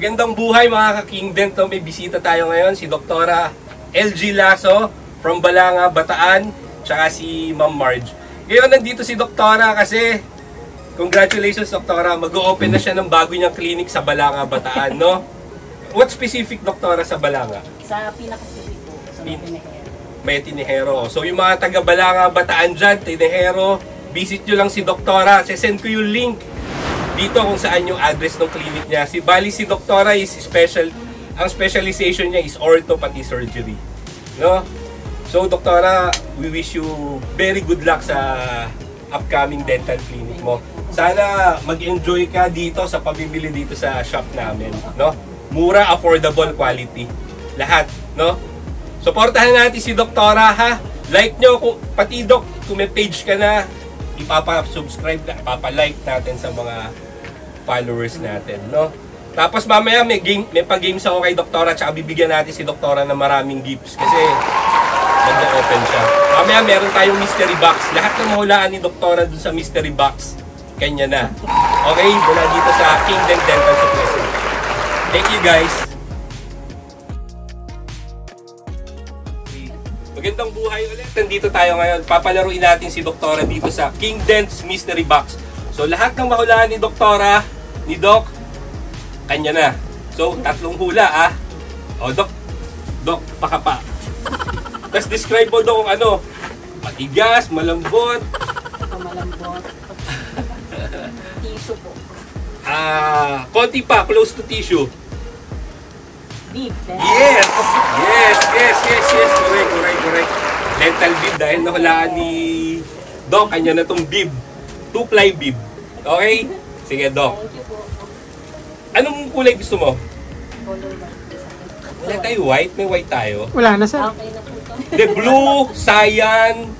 Magandang buhay mga ka-Kingdent. May bisita tayo ngayon, si Doktora LG Lasso from Balanga, Bataan, tsaka si Ma'am Marge. Ngayon nandito si Doktora kasi, congratulations Doktora, mag-o-open na siya ng bago niyang clinic sa Balanga, Bataan, no? What specific, Doktora, sa Balanga? Sa pinaka-specific po, sa Tinejero. May Tinejero. So yung mga taga Balanga, Bataan dyan, Tinejero, visit nyo lang si Doktora. Send ko yung link dito kung saan yung address ng clinic niya. Si Doktora is special, ang specialization niya is orthopathy surgery. No? So Doktora, we wish you very good luck sa upcoming dental clinic mo. Sana mag-enjoy ka dito sa pamimili dito sa shop namin, no? Mura, affordable, quality. Lahat, no? Suportahan natin si Doktora, ha? Like nyo, pati Dok, kung may page ka na, ipapa-subscribe na, ipapa-like natin sa mga followers natin, no? Tapos mamaya may pa-games ako kay Doktora, tsaka bibigyan natin si Doktora ng maraming gifts kasi mag-open siya. Mamaya meron tayong mystery box. Lahat ng mahulaan ni Doktora dun sa mystery box, kanya na. Okay? Mula dito sa Kingdent Dental Supply. Thank you guys. Magandang buhay ulit. Nandito tayo ngayon. Papalaruin natin si Doktora dito sa Kingdent's Mystery Box. So lahat ng mahulaan ni Doktora, ni Doc, kanya na. So, 3 hula, ah. O, Doc, pakapa. Tapos describe mo doon kung ano, matigas, malambot. Ito malambot. Tissue po. Konti pa, close to tissue. Bib. Yes! Correct. Dental bib dahil nahulaan ni Doc, kanya na tong bib. 2-ply bib. Okay? Sige, Doc. Thank you po. Anong kulay gusto mo? Color white. Wala tayo white? May white tayo. Wala na, sir. Okay na po ito. The blue, cyan,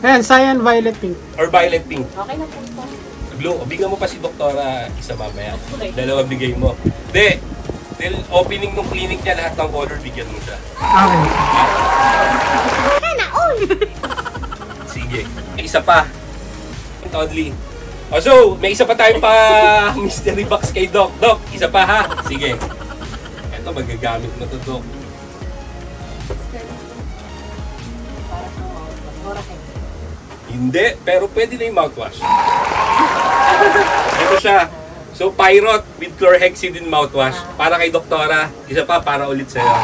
Ayan, cyan, violet, pink. or violet pink. Okay na po ito. Blue. O, bigyan mo pa si Doktora isa mamaya. Okay. 2 bigay mo. Dahil opening ng clinic niya, lahat ng color, bigyan mo siya. Okay. Sige. May isa pa. Totally. O, so, may isa pa tayong mystery box kay Doc. Doc, isa pa ha? Sige. Ito, magagamit mo to, Doc. Para sa Borahex. Hindi, pero pwede na yung mouthwash. Ito siya. So, Pyrot with chlorhexidine mouthwash. Para kay Doktora. Isa pa, para ulit sa'yo.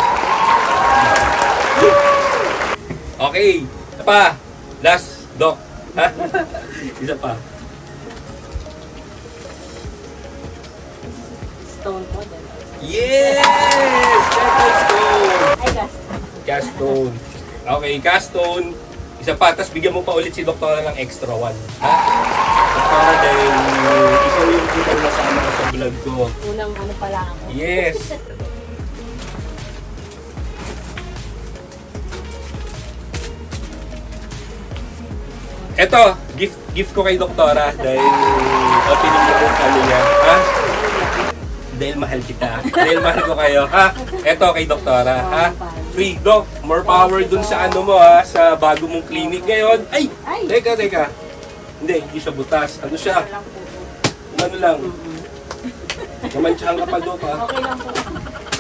Okay. Isa pa. Last, Doc. Ha? Isa pa. Stone po din. Yes! Dental stone! Ay, gas. Cast stone. Okay, cast stone. Isa pa, tapos bigyan mo pa ulit si Doktora ng extra 1. Ha? Doktora, dahil ikaw yung unang nasama ko sa vlog ko. Unang ano pa lang ako. Yes! Eto, gift ko kay Doktora dahil opening ko yung kanya niya. Ha? Dahil mahal kita. Dahil mahal ko kayo. Ha? Eto kay Doktora. Ha? Free, Doc. More power dun sa ano mo, ha? Sa bago mong clinic ngayon. Ay! Teka. Hindi siya butas. Ano siya? Ano lang? Namansyahan ka pa, Doc, ha? Okay lang po.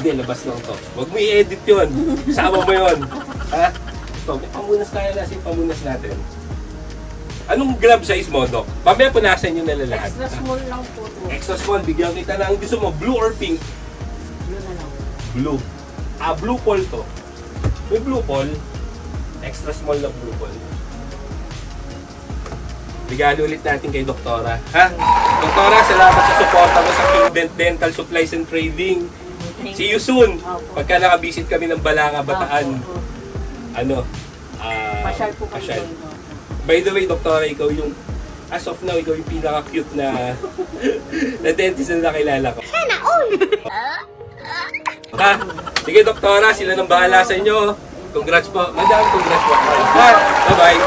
Hindi, labas lang to. Huwag mo i-edit yun. Sama mo yun. Ha? Ito, may pamunas tayo na. Pamunas natin. Anong glove size mo, Doc? Mamaya punasan nyo na lahat. Extra small lang po. Extra small, bigyan kita na. Ang gusto mo, blue or pink? Blue na lang. Blue. Blue ball to. May blue ball. Extra small na blue ball. Bigyan ulit natin kay Doktora. Ha? Doktora, salamat sa suporta mo sa Kingdent Dental Supplies and Trading. See you soon. Pagka nakabisit kami ng Balanga, Bataan. Ano? Pasyal po kami. pasyal. By the way, Doktora, ikaw yung, as of now, ikaw yung pinaka-cute na dentist na nakilala ko. Sana all! Ha? Sige, Doktora, sila nang bahala sa inyo. Congrats po. Madam, congrats po. Ha? Bye-bye.